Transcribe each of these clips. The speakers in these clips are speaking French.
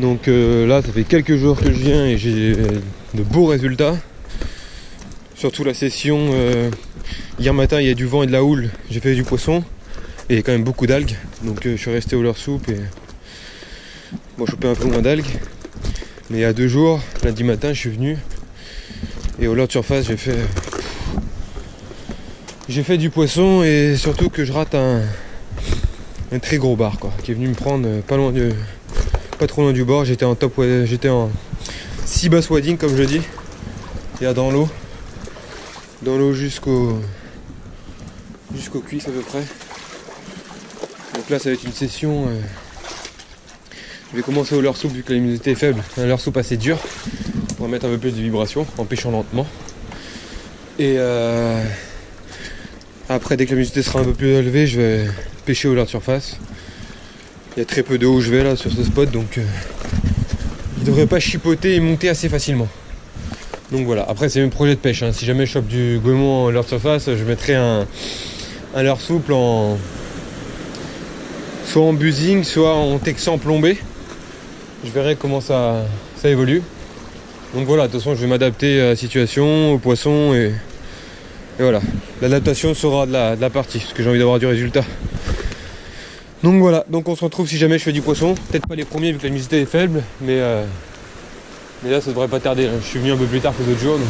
Donc là ça fait quelques jours que je viens et j'ai de beaux résultats. Surtout la session hier matin, il y a du vent et de la houle, j'ai fait du poisson et il y a quand même beaucoup d'algues. Donc je suis resté au leurre soupe et bon, chopé un peu moins d'algues. Mais il y a 2 jours, lundi matin, je suis venu et au leurre de surface j'ai fait du poisson et surtout que je rate un très gros bar quoi, qui est venu me prendre pas trop loin du bord. J'étais en 6 bass wading comme je dis, et dans l'eau jusqu'aux cuisses à peu près. Donc là ça va être une session, je vais commencer au leurre soupe vu que la luminosité est faible, un leurre soupe assez dur pour mettre un peu plus de vibration en pêchant lentement. Et après, dès que la luminosité sera un peu plus élevée, je vais pêcher au leurre de surface. Il y a très peu d'eau où je vais là sur ce spot, donc il ne devrait pas chipoter et monter assez facilement. Donc voilà, après c'est mes projets de pêche, hein. Si jamais je chope du goémon en leurre de surface, je mettrai un leurre souple soit en buzzing, soit en texan plombé. Je verrai comment ça évolue. Donc voilà, de toute façon je vais m'adapter à la situation, au poisson et voilà. L'adaptation sera de la partie, parce que j'ai envie d'avoir du résultat. Donc voilà, donc on se retrouve si jamais je fais du poisson. Peut-être pas les premiers vu que la luminosité est faible, mais là ça devrait pas tarder. Je suis venu un peu plus tard que d'autres jours, donc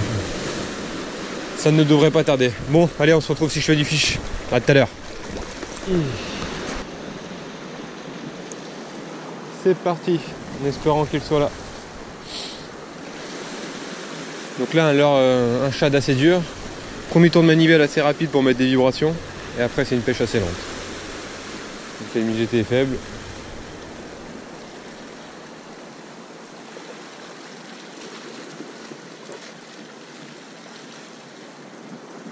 ça ne devrait pas tarder. Bon, allez, on se retrouve si je fais du fish. À tout à l'heure. C'est parti, en espérant qu'il soit là. Donc là, un shad assez dur. Premier tour de manivelle assez rapide pour mettre des vibrations. Et après, c'est une pêche assez lente. Donc la luminosité est faible.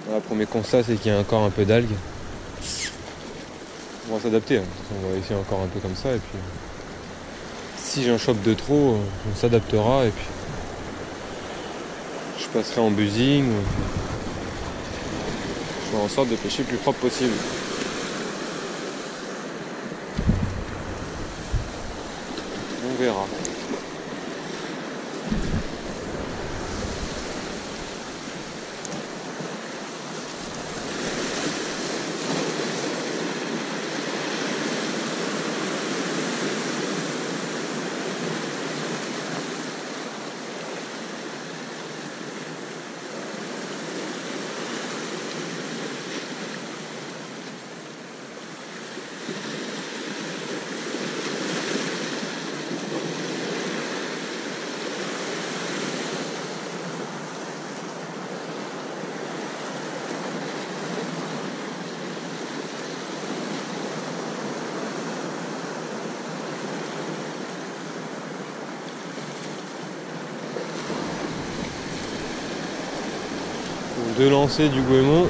Voilà, premier constat, c'est qu'il y a encore un peu d'algues. On va s'adapter. Hein. On va essayer encore un peu comme ça. Et puis, si j'ai un chope de trop, on s'adaptera. Et puis, je passerai en buzzing. Je ferai en sorte de pêcher le plus propre possible. On verra. De lancer du goémon.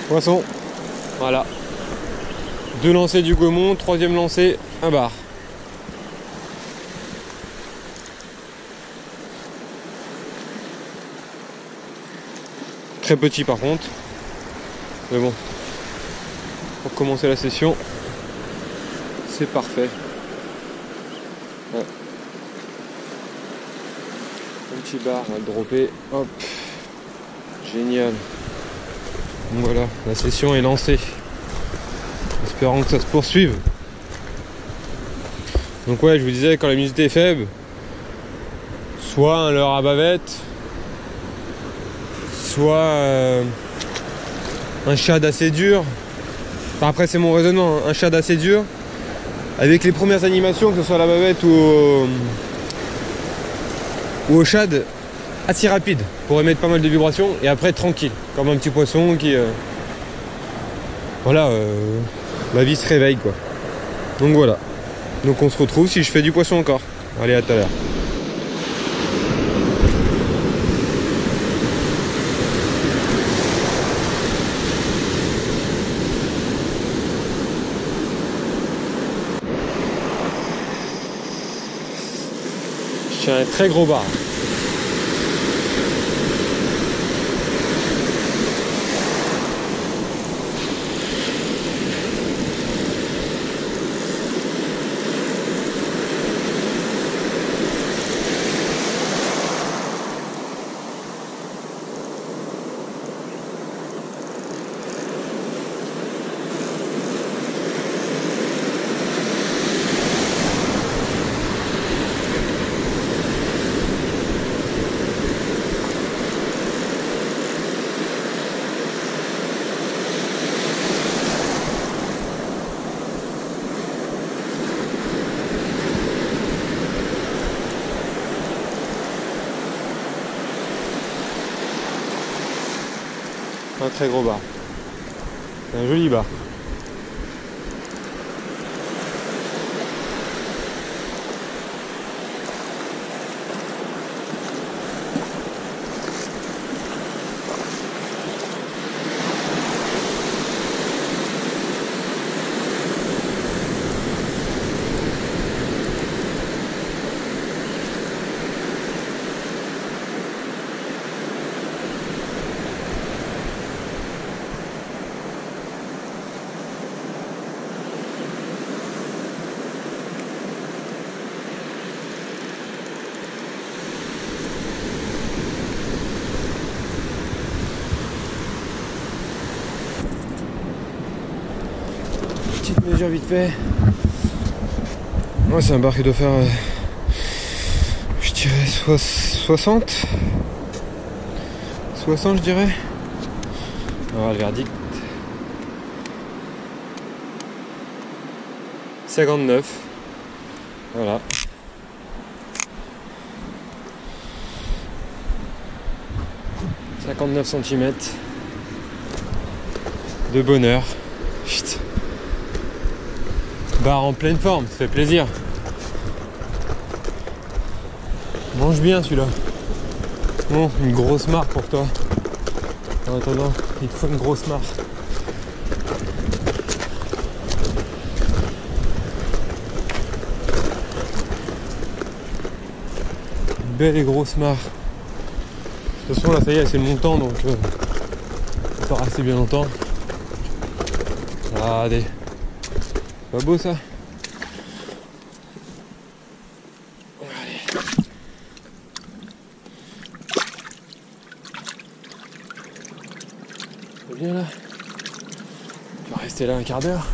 Poisson, voilà. 2 lancers du goémon, 3e lancer, un bar. Très petit par contre. Mais bon, pour commencer la session, c'est parfait. Ouais. Un petit bar, on va le dropper. Hop. Génial. Donc voilà, la session est lancée. Espérons que ça se poursuive. Donc ouais, je vous disais, quand la luminosité est faible, soit un leurre à bavette, soit un shad assez dur. Enfin, après c'est mon raisonnement, hein. Un shad assez dur, avec les premières animations, que ce soit à la bavette ou au shad, assez rapide pour émettre pas mal de vibrations, et après tranquille, comme un petit poisson qui voilà, la vie se réveille quoi. Donc voilà, donc on se retrouve si je fais du poisson encore. Allez, à tout à l'heure. Je tiens un très gros bar. Un très gros bar. Un joli bar. Petite mesure vite fait. Moi c'est un bar qui doit faire je dirais 60 je dirais. On va voir le verdict. 59. Voilà. « 59 cm de bonheur. Putain. Bar en pleine forme, ça fait plaisir. Mange bien celui-là. Bon, une grosse marque pour toi. En attendant, il te faut une grosse marque. Une belle et grosse marque. De toute façon là ça y est, c'est le montant donc ça va rester bien longtemps. Regardez. Pas beau ça? Allez. C'est bien là. Je vais rester là un quart d'heure.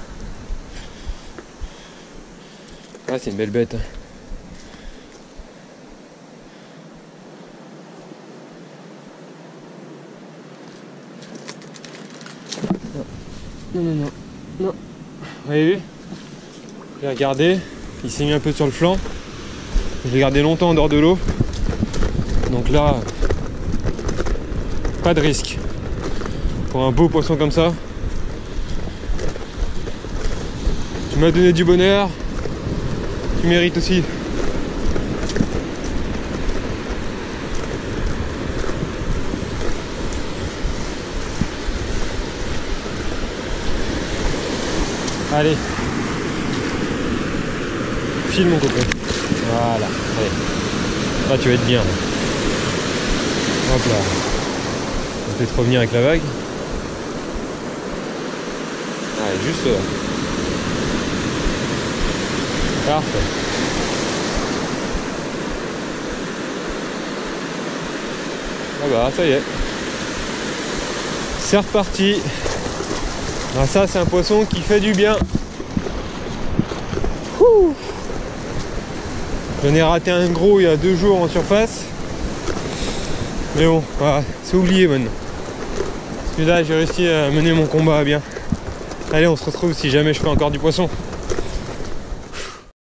Ah c'est une belle bête. Non. Vous avez vu? J'ai regardé, il s'est mis un peu sur le flanc. Je l'ai gardé longtemps en dehors de l'eau. Donc là, pas de risque. Pour un beau poisson comme ça. Tu m'as donné du bonheur. Tu mérites aussi. Allez. File mon copain. Voilà. Allez. Là tu vas être bien. Là. Hop là. On va peut-être revenir avec la vague. Allez, juste là. Parfait. Ah bah ça y est. C'est reparti. Ah, ça c'est un poisson qui fait du bien. J'en ai raté un gros il y a 2 jours en surface. Mais bon, voilà, c'est oublié maintenant. Parce que là j'ai réussi à mener mon combat à bien. Allez, on se retrouve si jamais je fais encore du poisson.